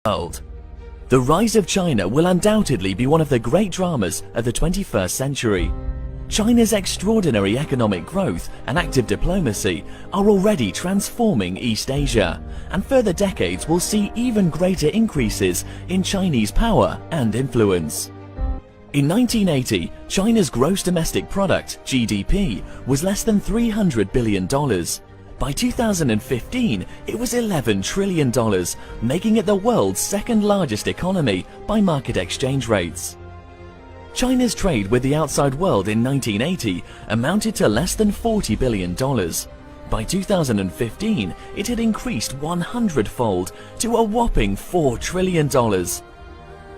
world. The rise of China will undoubtedly be one of the great dramas of the 21st century. China's extraordinary economic growth and active diplomacy are already transforming East Asia, and further decades will see even greater increases in Chinese power and influence. In 1980, China's gross domestic product, GDP, was less than $300 billion. By 2015, it was $11 trillion, making it the world's second largest economy by market exchange rates. China's trade with the outside world in 1980 amounted to less than $40 billion. By 2015, it had increased 100-fold to a whopping $4 trillion.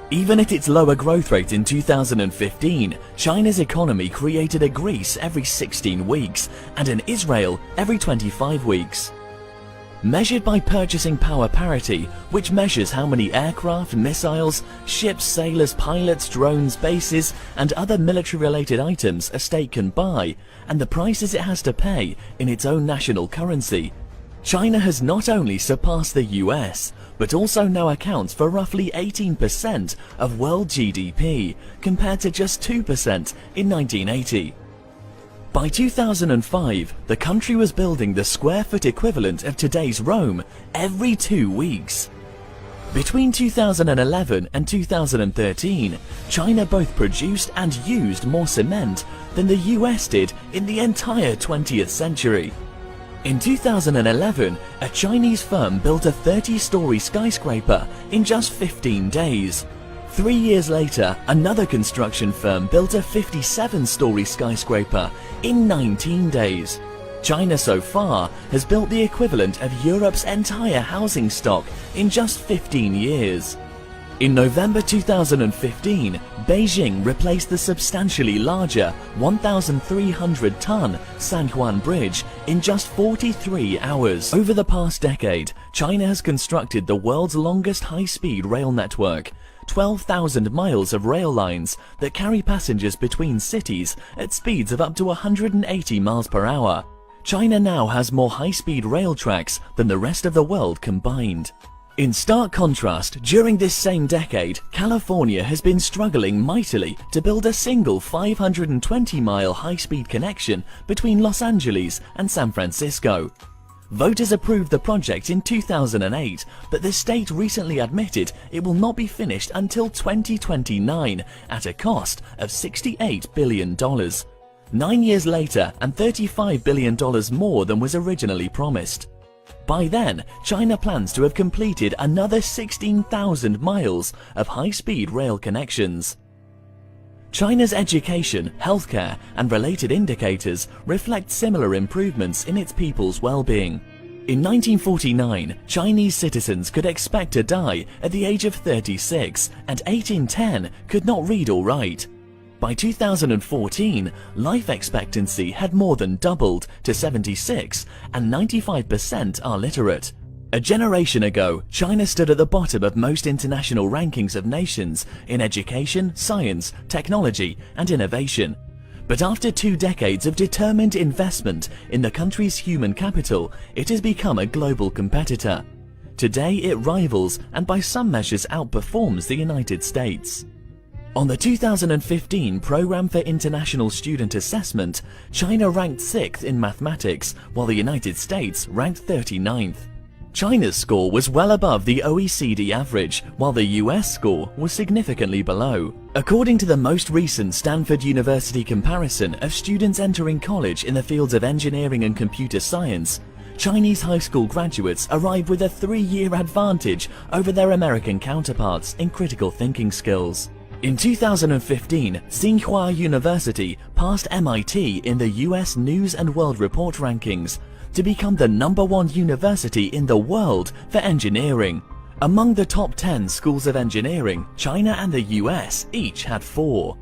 Even at its lower growth rate in 2015, China's economy created a Greece every 16 weeks and an Israel every 25 weeks. Measured by purchasing power parity, which measures how many aircraft, missiles, ships, sailors, pilots, drones, bases, and other military-related items a state can buy, and the prices it has to pay in its own national currency, China has not only surpassed the US, but also now accounts for roughly 18% of world GDP, compared to just 2% in 1980. By 2005, the country was building the square foot equivalent of today's Rome every 2 weeks. Between 2011 and 2013, China both produced and used more cement than the US did in the entire 20th century. In 2011, a Chinese firm built a 30-story skyscraper in just 15 days. 3 years later, another construction firm built a 57-story skyscraper in 19 days. China so far has built the equivalent of Europe's entire housing stock in just 15 years. In November 2015, Beijing replaced the substantially larger 1,300-ton Sanhuan Bridge in just 43 hours. Over the past decade, China has constructed the world's longest high-speed rail network, 12,000 miles of rail lines that carry passengers between cities at speeds of up to 180 miles per hour. China now has more high-speed rail tracks than the rest of the world combined. In stark contrast, during this same decade, California has been struggling mightily to build a single 520-mile high-speed connection between Los Angeles and San Francisco. Voters approved the project in 2008, but the state recently admitted it will not be finished until 2029 at a cost of $68 billion. 9 years later and $35 billion more than was originally promised. By then, China plans to have completed another 16,000 miles of high-speed rail connections. China's education, healthcare, and related indicators reflect similar improvements in its people's well-being. In 1949, Chinese citizens could expect to die at the age of 36, and 8 in 10 could not read or write. By 2014, life expectancy had more than doubled to 76, and 95% are literate. A generation ago, China stood at the bottom of most international rankings of nations in education, science, technology, and innovation. But after 2 decades of determined investment in the country's human capital, it has become a global competitor. Today it rivals and by some measures outperforms the United States. On the 2015 Programme for International Student Assessment, China ranked 6th in mathematics, while the United States ranked 39th. China's score was well above the OECD average, while the US score was significantly below. According to the most recent Stanford University comparison of students entering college in the fields of engineering and computer science, Chinese high school graduates arrive with a 3-year advantage over their American counterparts in critical thinking skills. In 2015, Tsinghua University passed MIT in the US News and World Report rankings to become the #1 university in the world for engineering. Among the top 10 schools of engineering, China and the US each had 4.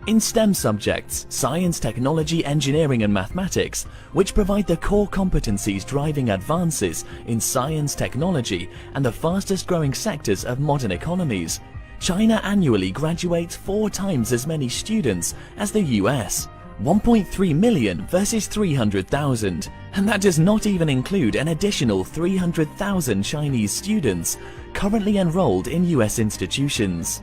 In STEM subjects, science, technology, engineering and mathematics, which provide the core competencies driving advances in science, technology and the fastest growing sectors of modern economies, China annually graduates 4 times as many students as the US, 1.3 million versus 300,000, and that does not even include an additional 300,000 Chinese students currently enrolled in US institutions.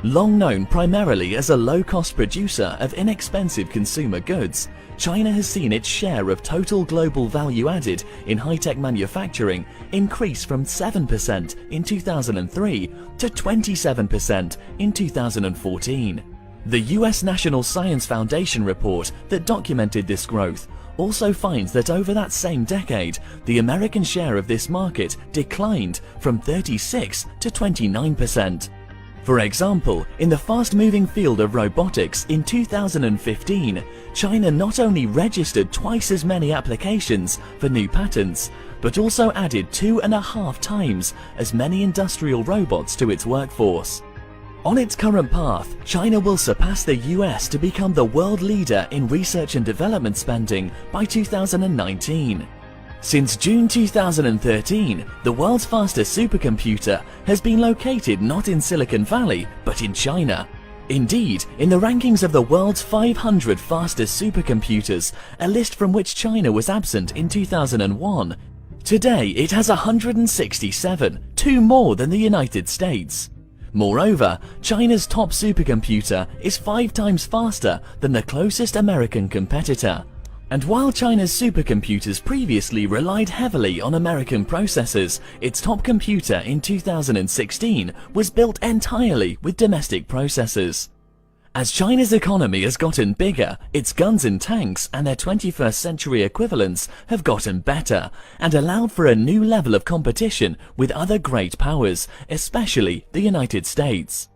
Long known primarily as a low-cost producer of inexpensive consumer goods, China has seen its share of total global value added in high-tech manufacturing increase from 7% in 2003 to 27% in 2014. The US National Science Foundation report that documented this growth also finds that over that same decade, the American share of this market declined from 36 to 29%. For example, in the fast-moving field of robotics in 2015, China not only registered twice as many applications for new patents, but also added 2.5 times as many industrial robots to its workforce. On its current path, China will surpass the US to become the world leader in research and development spending by 2019. Since June 2013, the world's fastest supercomputer has been located not in Silicon Valley, but in China. Indeed, in the rankings of the world's 500 fastest supercomputers, a list from which China was absent in 2001, today it has 167, 2 more than the United States. Moreover, China's top supercomputer is 5 times faster than the closest American competitor. And while China's supercomputers previously relied heavily on American processors, its top computer in 2016 was built entirely with domestic processors. As China's economy has gotten bigger, its guns and tanks and their 21st century equivalents have gotten better and allowed for a new level of competition with other great powers, especially the United States.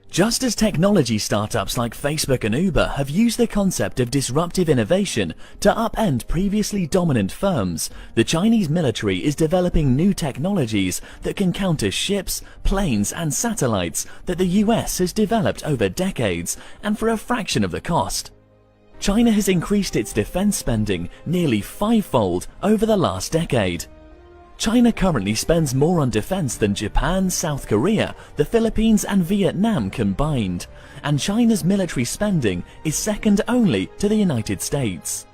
Just as technology startups like Facebook and Uber have used the concept of disruptive innovation to upend previously dominant firms, the Chinese military is developing new technologies that can counter ships, planes and satellites that the US has developed over decades and for a fraction of the cost. China has increased its defense spending nearly 5-fold over the last decade. China currently spends more on defense than Japan, South Korea, the Philippines and Vietnam combined, and China's military spending is second only to the United States.